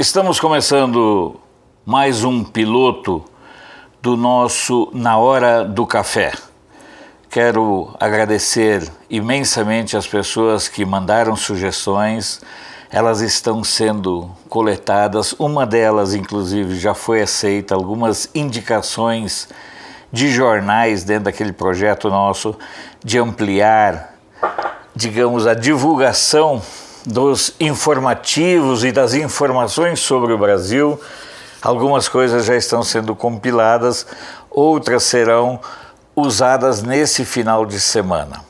Estamos começando mais um piloto do nosso Na Hora do Café. Quero agradecer imensamente as pessoas que mandaram sugestões. Elas estão sendo coletadas, uma delas inclusive já foi aceita, algumas indicações de jornais dentro daquele projeto nosso de ampliar, digamos, a divulgação dos informativos e das informações sobre o Brasil. Algumas coisas já estão sendo compiladas, outras serão usadas nesse final de semana.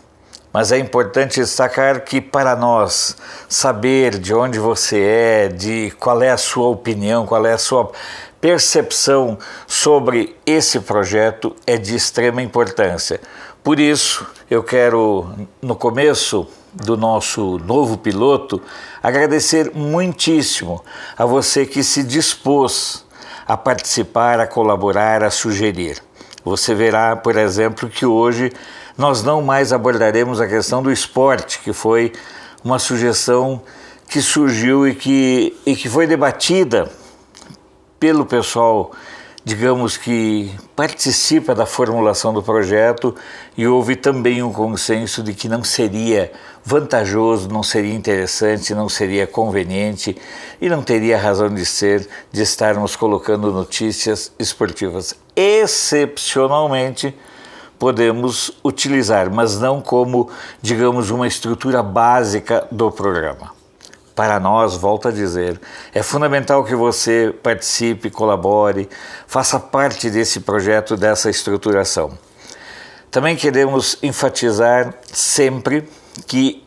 Mas é importante destacar que para nós saber de onde você é, de qual é a sua opinião, qual é a sua percepção sobre esse projeto é de extrema importância. Por isso, eu quero, no começo do nosso novo piloto, agradecer muitíssimo a você que se dispôs a participar, a colaborar, a sugerir. Você verá, por exemplo, que hoje nós não mais abordaremos a questão do esporte, que foi uma sugestão que surgiu e que foi debatida pelo pessoal, digamos, que participa da formulação do projeto, e houve também um consenso de que não seria vantajoso, não seria interessante, não seria conveniente e não teria razão de ser de estarmos colocando notícias esportivas. Excepcionalmente podemos utilizar, mas não como, digamos, uma estrutura básica do programa. Para nós, volto a dizer, é fundamental que você participe, colabore, faça parte desse projeto, dessa estruturação. Também queremos enfatizar sempre que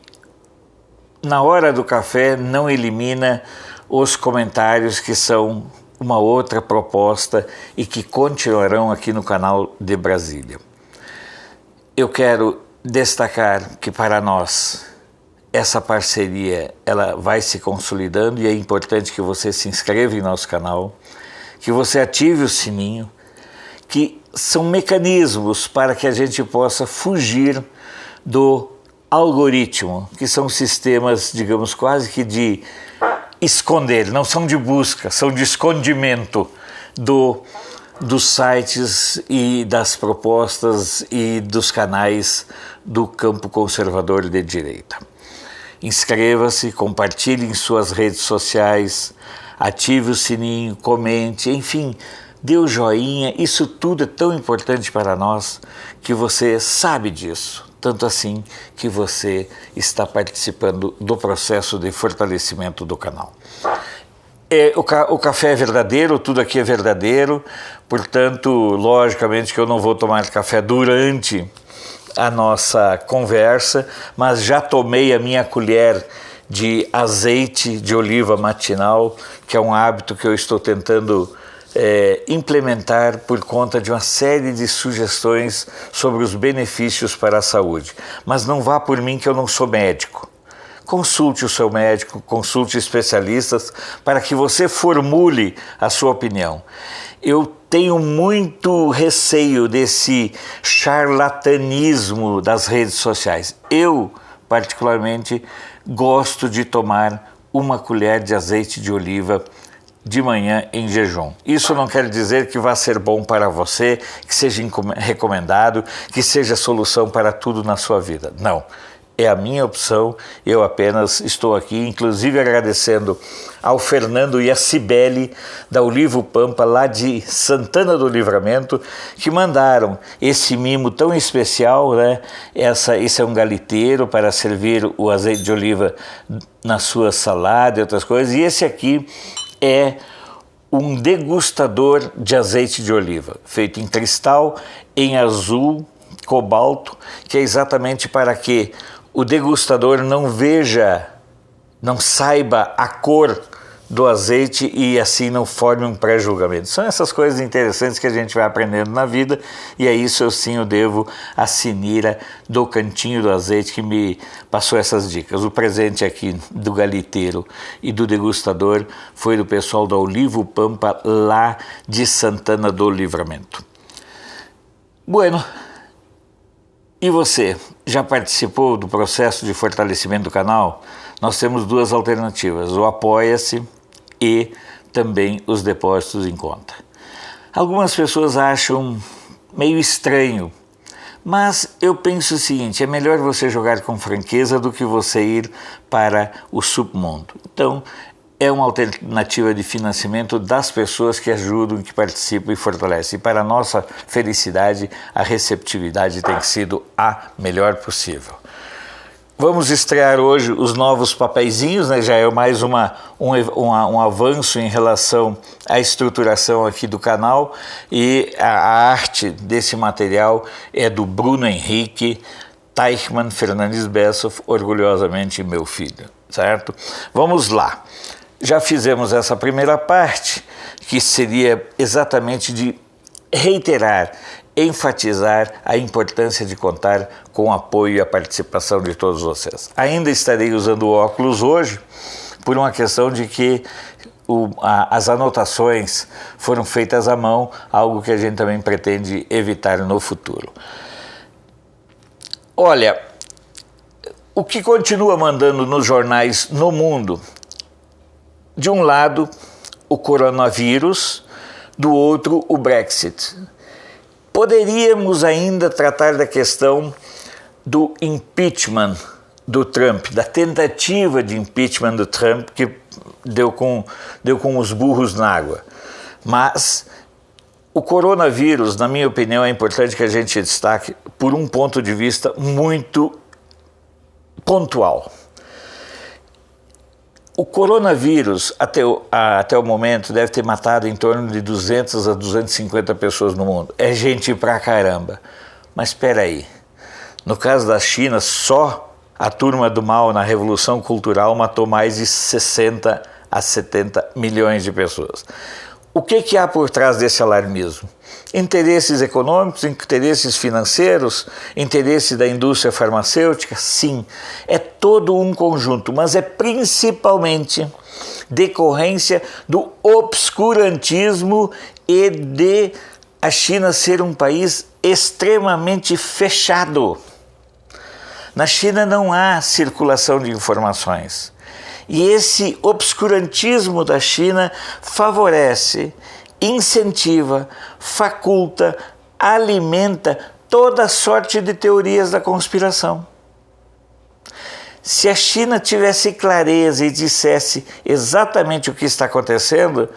Na Hora do Café não elimina os comentários que são uma outra proposta e que continuarão aqui no canal de Brasília. Eu quero destacar que para nós essa parceria ela vai se consolidando e é importante que você se inscreva em nosso canal, que você ative o sininho, que são mecanismos para que a gente possa fugir do algoritmo, que são sistemas, digamos, quase que de esconder, não são de busca, são de escondimento dos sites e das propostas e dos canais do campo conservador de direita. Inscreva-se, compartilhe em suas redes sociais, ative o sininho, comente, enfim, dê o joinha. Isso tudo é tão importante para nós que você sabe disso, tanto assim que você está participando do processo de fortalecimento do canal. O café é verdadeiro, tudo aqui é verdadeiro, portanto, logicamente que eu não vou tomar café durante a nossa conversa, mas já tomei a minha colher de azeite de oliva matinal, que é um hábito que eu estou tentando implementar por conta de uma série de sugestões sobre os benefícios para a saúde. Mas não vá por mim que eu não sou médico. Consulte o seu médico, consulte especialistas para que você formule a sua opinião. Eu tenho muito receio desse charlatanismo das redes sociais. Eu, particularmente, gosto de tomar uma colher de azeite de oliva de manhã em jejum. Isso não quer dizer que vá ser bom para você, que seja recomendado, que seja solução para tudo na sua vida. Não. É a minha opção, eu apenas estou aqui, inclusive agradecendo ao Fernando e a Cibele da Olivo Pampa, lá de Santana do Livramento, que mandaram esse mimo tão especial, né? Esse é um galiteiro para servir o azeite de oliva na sua salada e outras coisas, e esse aqui é um degustador de azeite de oliva, feito em cristal, em azul, cobalto, que é exatamente para que o degustador não veja, não saiba a cor do azeite e assim não forme um pré-julgamento. São essas coisas interessantes que a gente vai aprendendo na vida, e é isso eu sim eu devo a Sinira do Cantinho do Azeite que me passou essas dicas. O presente aqui do galiteiro e do degustador foi do pessoal da Olivo Pampa lá de Santana do Livramento. Bueno, e você, já participou do processo de fortalecimento do canal? Nós temos duas alternativas, o Apoia-se e também os depósitos em conta. Algumas pessoas acham meio estranho, mas eu penso o seguinte: é melhor você jogar com franqueza do que você ir para o submundo. Então, é uma alternativa de financiamento das pessoas que ajudam, que participam e fortalecem. E para a nossa felicidade, a receptividade tem sido a melhor possível. Vamos estrear hoje os novos papeizinhos, né? Já é mais um avanço em relação à estruturação aqui do canal, e a arte desse material é do Bruno Henrique Teichmann Fernandes Bessoff, orgulhosamente meu filho, certo? Vamos lá. Já fizemos essa primeira parte, que seria exatamente de reiterar, enfatizar a importância de contar com o apoio e a participação de todos vocês. Ainda estarei usando óculos hoje, por uma questão de que as anotações foram feitas à mão, algo que a gente também pretende evitar no futuro. Olha, o que continua mandando nos jornais no mundo, de um lado, o coronavírus, do outro, o Brexit. Poderíamos ainda tratar da questão do impeachment do Trump, da tentativa de impeachment do Trump, que deu com os burros na água. Mas o coronavírus, na minha opinião, é importante que a gente destaque por um ponto de vista muito pontual. O coronavírus, até o momento, deve ter matado em torno de 200 a 250 pessoas no mundo. É gente pra caramba. Mas espera aí, no caso da China, só a turma do mal na Revolução Cultural matou mais de 60 a 70 milhões de pessoas. O que há por trás desse alarmismo? Interesses econômicos, interesses financeiros, interesse da indústria farmacêutica? Sim, é todo um conjunto, mas é principalmente decorrência do obscurantismo e de a China ser um país extremamente fechado. Na China não há circulação de informações. E esse obscurantismo da China favorece, incentiva, faculta, alimenta toda sorte de teorias da conspiração. Se a China tivesse clareza e dissesse exatamente o que está acontecendo,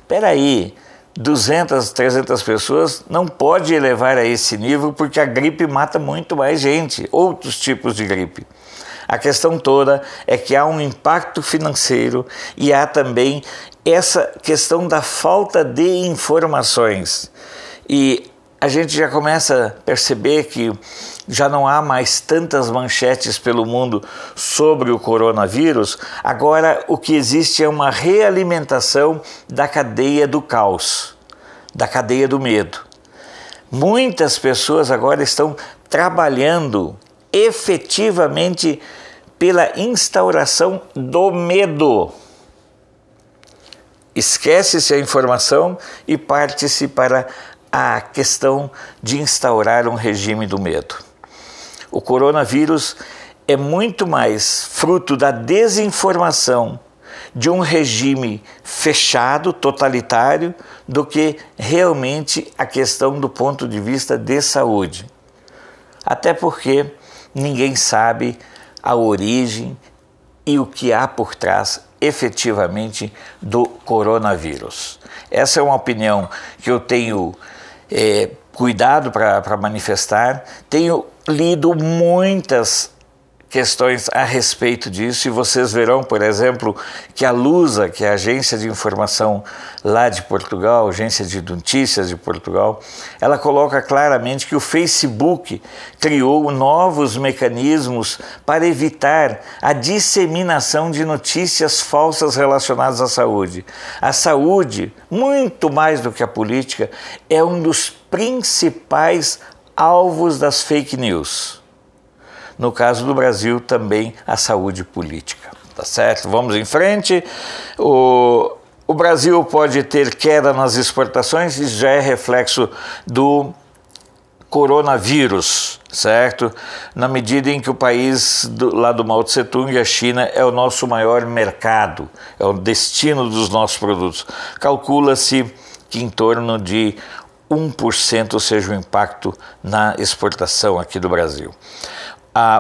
peraí, 200, 300 pessoas não pode elevar a esse nível, porque a gripe mata muito mais gente, outros tipos de gripe. A questão toda é que há um impacto financeiro e há também essa questão da falta de informações. E a gente já começa a perceber que já não há mais tantas manchetes pelo mundo sobre o coronavírus. Agora o que existe é uma realimentação da cadeia do caos, da cadeia do medo. Muitas pessoas agora estão trabalhando efetivamente pela instauração do medo. Esquece-se a informação e parte-se para a questão de instaurar um regime do medo. O coronavírus é muito mais fruto da desinformação de um regime fechado, totalitário, do que realmente a questão do ponto de vista de saúde. Até porque ninguém sabe a origem e o que há por trás efetivamente do coronavírus. Essa é uma opinião que eu tenho cuidado para manifestar. Tenho lido muitas questões a respeito disso e vocês verão, por exemplo, que a Lusa, que é a agência de informação lá de Portugal, agência de notícias de Portugal, ela coloca claramente que o Facebook criou novos mecanismos para evitar a disseminação de notícias falsas relacionadas à saúde. A saúde, muito mais do que a política, é um dos principais alvos das fake news. No caso do Brasil, também a saúde política. Tá certo? Vamos em frente. O Brasil pode ter queda nas exportações, isso já é reflexo do coronavírus. certo? Na medida em que o país lá do Mao Tse Tung, a China, é o nosso maior mercado, é o destino dos nossos produtos. Calcula-se que em torno de 1% seja o impacto na exportação aqui do Brasil.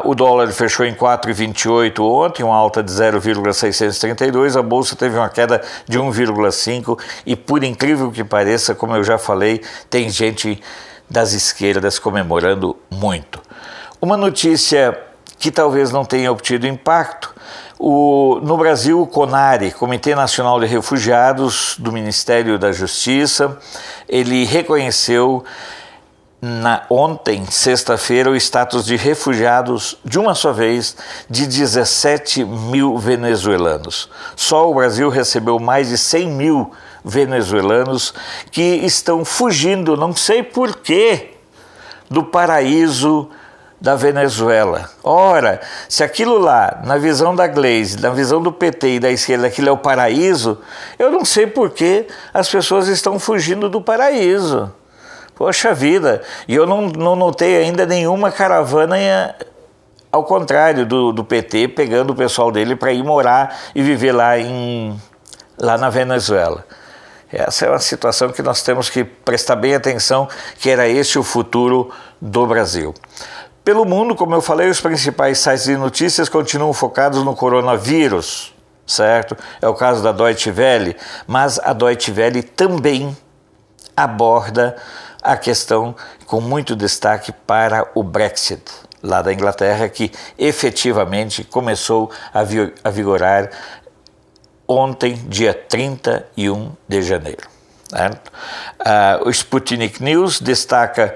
O dólar fechou em 4,28 ontem, uma alta de 0,632, a bolsa teve uma queda de 1,5 e, por incrível que pareça, como eu já falei, tem gente das esquerdas comemorando muito. Uma notícia que talvez não tenha obtido impacto: no Brasil, o CONARE, Comitê Nacional de Refugiados do Ministério da Justiça, ele reconheceu ontem, sexta-feira, o status de refugiados de uma só vez de 17 mil venezuelanos. Só o Brasil recebeu mais de 100 mil venezuelanos que estão fugindo, não sei porquê, do paraíso da Venezuela. Ora, se aquilo lá, na visão da Glaze, na visão do PT e da esquerda, aquilo é o paraíso, eu não sei porquê as pessoas estão fugindo do paraíso. Poxa vida, e eu não notei ainda nenhuma caravana, ao contrário do PT, pegando o pessoal dele para ir morar e viver lá na Venezuela. Essa é uma situação que nós temos que prestar bem atenção, que era esse o futuro do Brasil. Pelo mundo, como eu falei, os principais sites de notícias continuam focados no coronavírus, certo? É o caso da Deutsche Welle, mas a Deutsche Welle também aborda a questão com muito destaque para o Brexit, lá da Inglaterra, que efetivamente começou a vigorar ontem, dia 31 de janeiro. Certo? O Sputnik News destaca,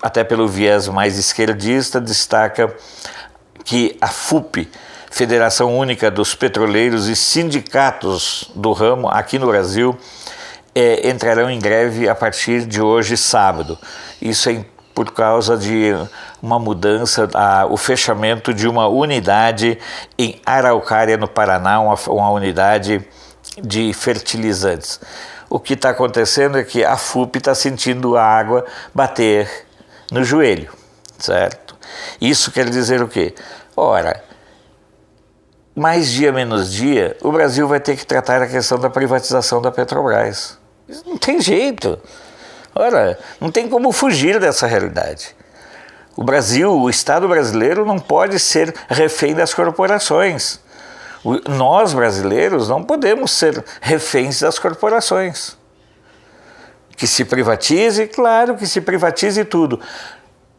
até pelo viés mais esquerdista, destaca que a FUP, Federação Única dos Petroleiros e Sindicatos do Ramo, aqui no Brasil, entrarão em greve a partir de hoje, sábado. Isso é por causa de uma mudança, o fechamento de uma unidade em Araucária, no Paraná, uma unidade de fertilizantes. O que está acontecendo é que a FUP está sentindo a água bater no joelho, certo? Isso quer dizer o quê? Ora, mais dia menos dia, o Brasil vai ter que tratar a questão da privatização da Petrobras. Não tem jeito. Ora, não tem como fugir dessa realidade. O Brasil, o Estado brasileiro, não pode ser refém das corporações. Nós, brasileiros, não podemos ser reféns das corporações. Que se privatize, claro que se privatize tudo.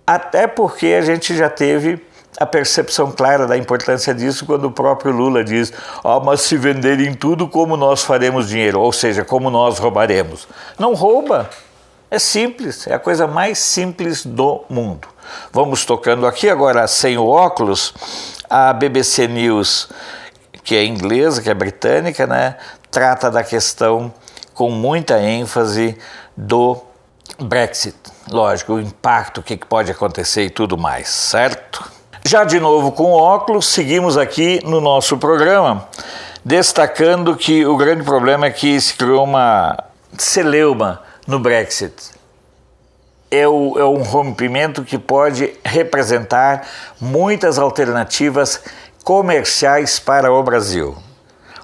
Até porque a gente já teve a percepção clara da importância disso quando o próprio Lula diz: mas se venderem tudo, como nós faremos dinheiro? Ou seja, como nós roubaremos? Não rouba. É simples, é a coisa mais simples do mundo. Vamos tocando aqui agora sem o óculos. A BBC News, que é inglesa, que é britânica, né, trata da questão com muita ênfase do Brexit. Lógico, o impacto, o que pode acontecer e tudo mais, certo? Já de novo com óculos, seguimos aqui no nosso programa, destacando que o grande problema é que se criou uma celeuma no Brexit. É um rompimento que pode representar muitas alternativas comerciais para o Brasil.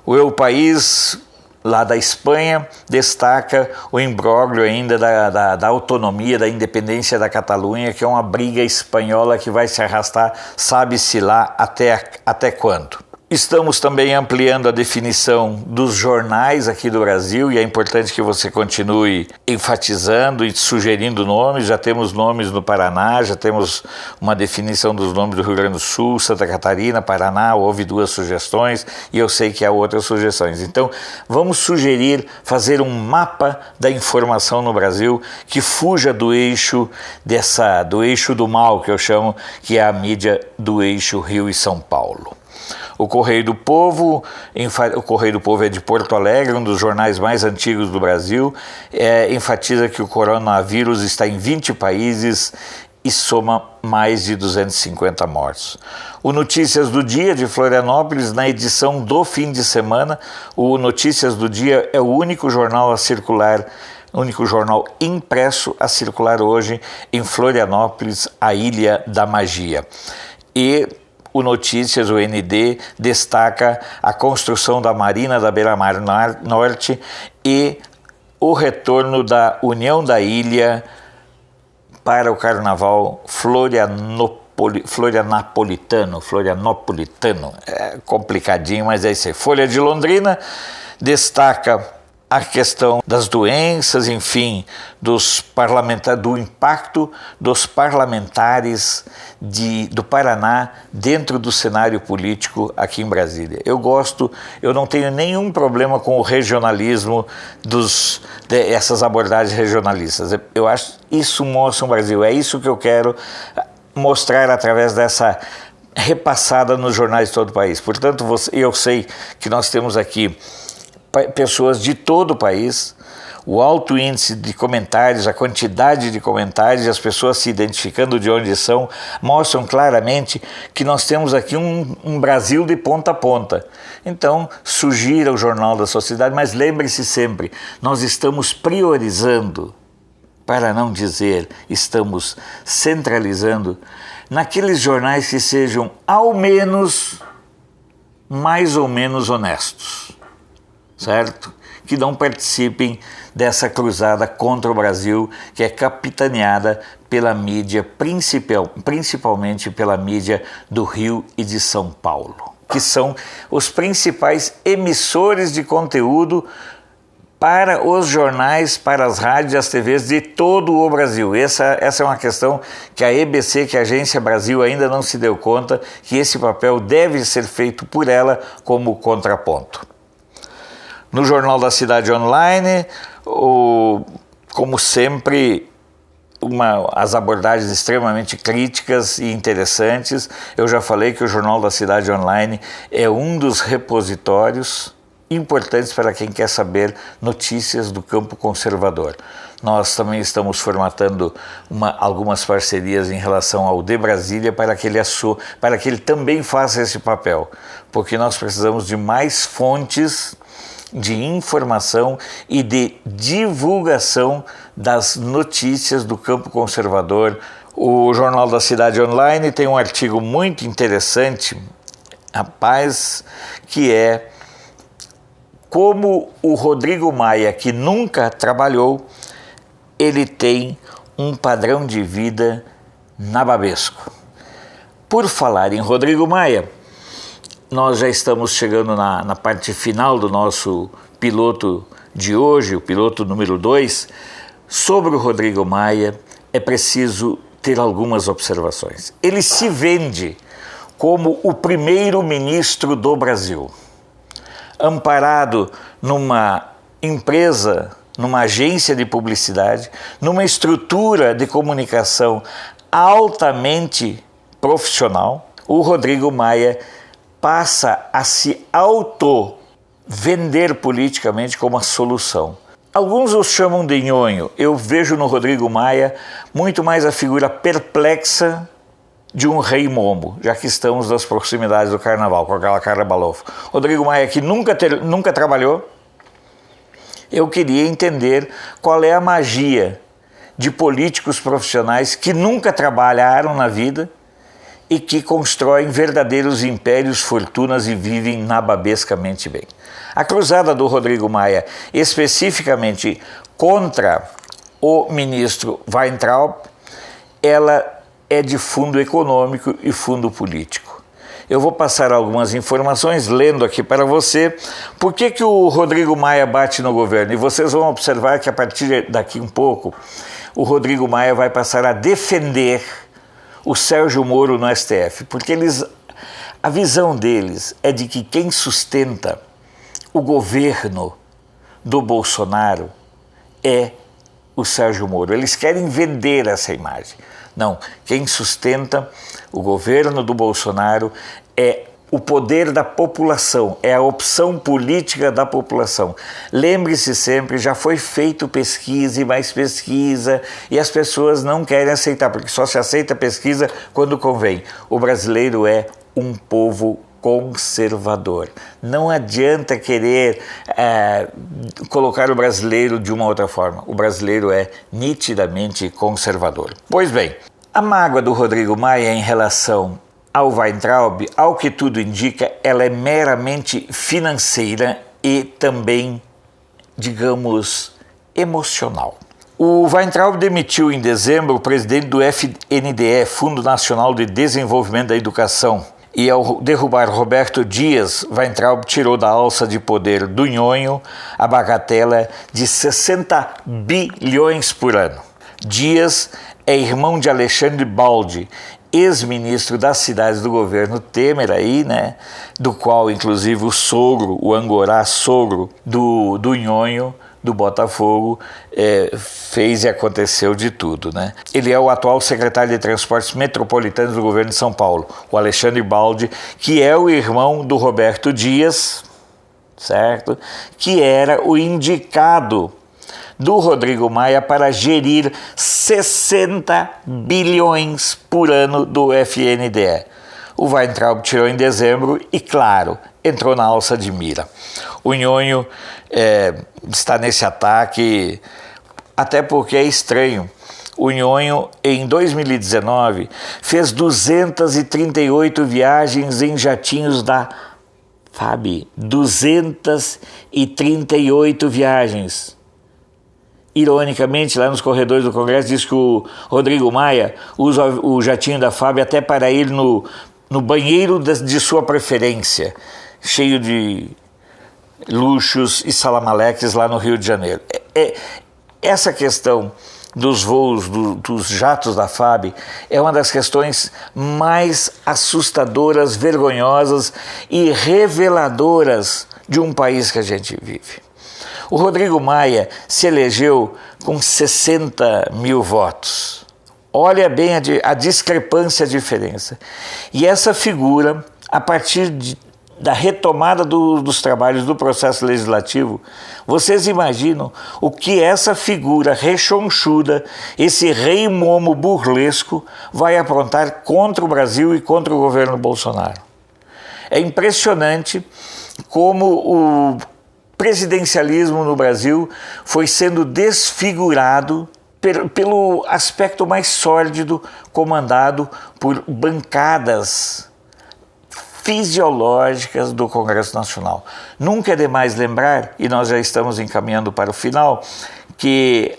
O país lá da Espanha destaca o imbróglio ainda da autonomia, da independência da Catalunha, que é uma briga espanhola que vai se arrastar, sabe-se lá até quando. Estamos também ampliando a definição dos jornais aqui do Brasil e é importante que você continue enfatizando e sugerindo nomes. Já temos nomes no Paraná, já temos uma definição dos nomes do Rio Grande do Sul, Santa Catarina, Paraná, houve 2 sugestões e eu sei que há outras sugestões. Então, vamos sugerir fazer um mapa da informação no Brasil que fuja do eixo do mal, que eu chamo, que é a mídia do eixo Rio e São Paulo. O Correio do Povo é de Porto Alegre, um dos jornais mais antigos do Brasil, enfatiza que o coronavírus está em 20 países e soma mais de 250 mortos. O Notícias do Dia de Florianópolis, na edição do fim de semana, o Notícias do Dia é o único jornal a circular único jornal impresso a circular hoje em Florianópolis, a Ilha da Magia. E o Notícias, o ND, destaca a construção da Marina da Beira-Mar Norte e o retorno da União da Ilha para o Carnaval Florianopolitano, é complicadinho, mas é isso aí. Folha de Londrina destaca a questão das doenças, enfim, do impacto dos parlamentares do Paraná dentro do cenário político aqui em Brasília. Eu não tenho nenhum problema com o regionalismo essas abordagens regionalistas. Eu acho que isso mostra o Brasil, é isso que eu quero mostrar através dessa repassada nos jornais de todo o país. Portanto, eu sei que nós temos aqui pessoas de todo o país, o alto índice de comentários, a quantidade de comentários, as pessoas se identificando de onde são, mostram claramente que nós temos aqui um Brasil de ponta a ponta. Então, sugira o Jornal da Sociedade, mas lembre-se sempre, nós estamos priorizando, para não dizer estamos centralizando, naqueles jornais que sejam ao menos, mais ou menos honestos. Certo? Que não participem dessa cruzada contra o Brasil, que é capitaneada pela mídia, principalmente pela mídia do Rio e de São Paulo, que são os principais emissores de conteúdo para os jornais, para as rádios e as TVs de todo o Brasil. Essa é uma questão que a EBC, que a Agência Brasil, ainda não se deu conta, que esse papel deve ser feito por ela como contraponto. No Jornal da Cidade Online, como sempre, as abordagens extremamente críticas e interessantes. Eu já falei que o Jornal da Cidade Online é um dos repositórios importantes para quem quer saber notícias do campo conservador. Nós também estamos formatando algumas parcerias em relação ao De Brasília para que ele também faça esse papel, porque nós precisamos de mais fontes de informação e de divulgação das notícias do campo conservador. O Jornal da Cidade Online tem um artigo muito interessante, rapaz, que é como o Rodrigo Maia, que nunca trabalhou, ele tem um padrão de vida nababesco. Por falar em Rodrigo Maia, nós já estamos chegando na parte final do nosso piloto de hoje, o piloto número 2. Sobre o Rodrigo Maia, é preciso ter algumas observações. Ele se vende como o primeiro-ministro do Brasil, amparado numa empresa, numa agência de publicidade, numa estrutura de comunicação altamente profissional. O Rodrigo Maia passa a se auto-vender politicamente como a solução. Alguns os chamam de nhonho. Eu vejo no Rodrigo Maia muito mais a figura perplexa de um rei momo, já que estamos nas proximidades do carnaval, com aquela cara balofo. Rodrigo Maia, que nunca trabalhou, eu queria entender qual é a magia de políticos profissionais que nunca trabalharam na vida e que constroem verdadeiros impérios, fortunas e vivem nababescamente bem. A cruzada do Rodrigo Maia, especificamente contra o ministro Weintraub, ela é de fundo econômico e fundo político. Eu vou passar algumas informações, lendo aqui para você, por que o Rodrigo Maia bate no governo. E vocês vão observar que a partir daqui um pouco, o Rodrigo Maia vai passar a defender o Sérgio Moro no STF, porque a visão deles é de que quem sustenta o governo do Bolsonaro é o Sérgio Moro. Eles querem vender essa imagem. Não, quem sustenta o governo do Bolsonaro é o poder da população, é a opção política da população. Lembre-se sempre, já foi feito pesquisa e mais pesquisa e as pessoas não querem aceitar, porque só se aceita pesquisa quando convém. O brasileiro é um povo conservador. Não adianta querer colocar o brasileiro de uma outra forma. O brasileiro é nitidamente conservador. Pois bem, a mágoa do Rodrigo Maia em relação ao Weintraub, ao que tudo indica, ela é meramente financeira e também, digamos, emocional. O Weintraub demitiu em dezembro o presidente do FNDE, Fundo Nacional de Desenvolvimento da Educação, e ao derrubar Roberto Dias, Weintraub tirou da alça de poder do Nhonho a bagatela de 60 bilhões por ano. Dias é irmão de Alexandre Baldi, ex-ministro das cidades do governo Temer aí, né? Do qual, inclusive, o sogro, o Angorá sogro do Nhonho, do Botafogo, fez e aconteceu de tudo, né? Ele é o atual secretário de Transportes Metropolitanos do governo de São Paulo, o Alexandre Baldi, que é o irmão do Roberto Dias, certo? Que era o indicado do Rodrigo Maia para gerir 60 bilhões por ano do FNDE. O Weintraub tirou em dezembro e, claro, entrou na alça de mira. O Nhonho está nesse ataque, até porque é estranho. O Nhonho, em 2019, fez 238 viagens em jatinhos da FAB. 238 viagens. Ironicamente, lá nos corredores do Congresso, diz que o Rodrigo Maia usa o jatinho da FAB até para ir no banheiro de sua preferência, cheio de luxos e salamaleques lá no Rio de Janeiro. Essa questão dos voos, dos jatos da FAB, é uma das questões mais assustadoras, vergonhosas e reveladoras de um país que a gente vive. O Rodrigo Maia se elegeu com 60 mil votos. Olha bem a discrepância, a diferença. E essa figura, a partir da retomada dos trabalhos do processo legislativo, vocês imaginam o que essa figura rechonchuda, esse rei momo burlesco, vai aprontar contra o Brasil e contra o governo Bolsonaro. É impressionante como o presidencialismo no Brasil foi sendo desfigurado pelo aspecto mais sórdido, comandado por bancadas fisiológicas do Congresso Nacional. Nunca é demais lembrar, e nós já estamos encaminhando para o final, que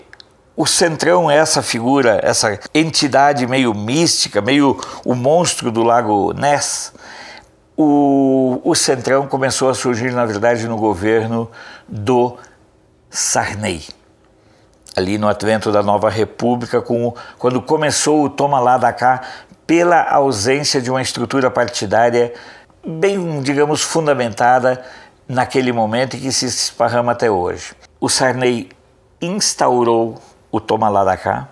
o Centrão é essa figura, essa entidade meio mística, meio o monstro do Lago Ness. O Centrão começou a surgir, na verdade, no governo do Sarney, ali no advento da Nova República, quando começou o toma lá da cá, pela ausência de uma estrutura partidária bem, digamos, fundamentada naquele momento e que se esparrama até hoje. O Sarney instaurou o toma lá da cá.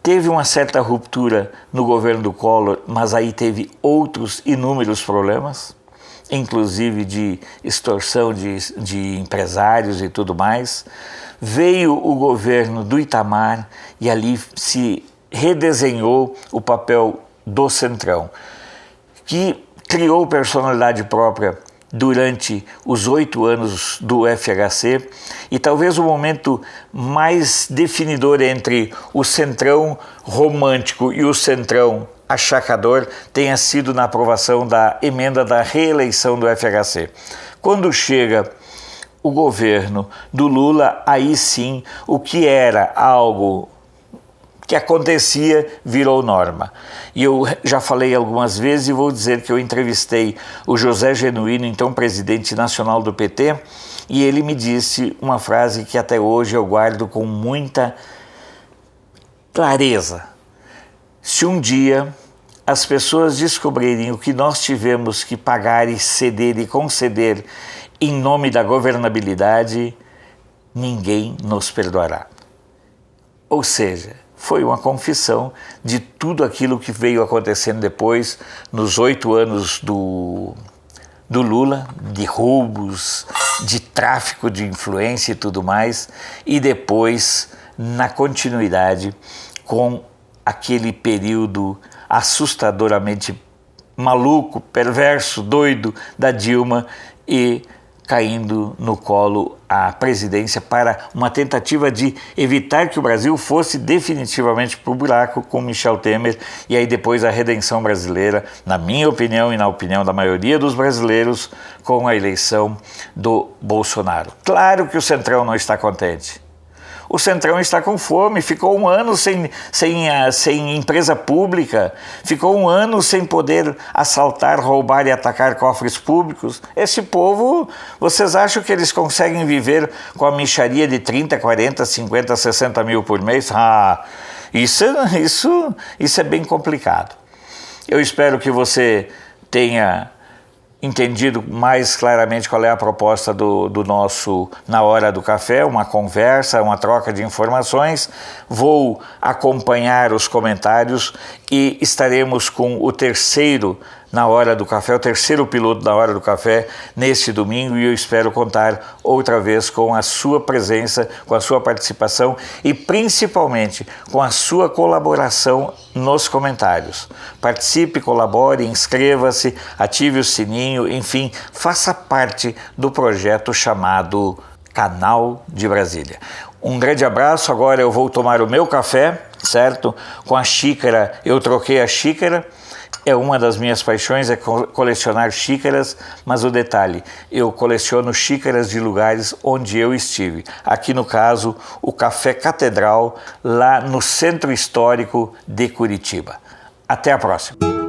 Teve uma certa ruptura no governo do Collor, mas aí teve outros inúmeros problemas, inclusive de extorsão de empresários e tudo mais. Veio o governo do Itamar e ali se redesenhou o papel do Centrão, que criou personalidade própria durante os 8 anos do FHC, e talvez o momento mais definidor entre o Centrão romântico e o Centrão achacador tenha sido na aprovação da emenda da reeleição do FHC. Quando chega o governo do Lula, aí sim o que era algo que acontecia virou norma. E eu já falei algumas vezes e vou dizer que eu entrevistei o José Genuíno, então presidente nacional do PT, e ele me disse uma frase que até hoje eu guardo com muita clareza. Se um dia as pessoas descobrirem o que nós tivemos que pagar e ceder e conceder em nome da governabilidade, ninguém nos perdoará. Ou seja, foi uma confissão de tudo aquilo que veio acontecendo depois, nos 8 anos do Lula, de roubos, de tráfico de influência e tudo mais, e depois, na continuidade, com aquele período assustadoramente maluco, perverso, doido da Dilma e caindo no colo a presidência para uma tentativa de evitar que o Brasil fosse definitivamente para o buraco com Michel Temer e aí depois a redenção brasileira, na minha opinião e na opinião da maioria dos brasileiros, com a eleição do Bolsonaro. Claro que o Centrão não está contente. O Centrão está com fome, ficou um ano sem empresa pública, ficou um ano sem poder assaltar, roubar e atacar cofres públicos. Esse povo, vocês acham que eles conseguem viver com a mixaria de 30, 40, 50, 60 mil por mês? Isso é bem complicado. Eu espero que você tenha entendido mais claramente qual é a proposta do nosso Na Hora do Café, uma conversa, uma troca de informações. Vou acompanhar os comentários e estaremos com o terceiro Na Hora do Café, o terceiro piloto da Hora do Café neste domingo, e eu espero contar outra vez com a sua presença, com a sua participação e principalmente com a sua colaboração nos comentários. Participe, colabore, inscreva-se, ative o sininho, enfim, faça parte do projeto chamado Canal de Brasília. Um grande abraço. Agora eu vou tomar o meu café, certo? Com a xícara, eu troquei a xícara. É uma das minhas paixões, é colecionar xícaras, mas o detalhe, eu coleciono xícaras de lugares onde eu estive. Aqui no caso, o Café Catedral, lá no Centro Histórico de Curitiba. Até a próxima!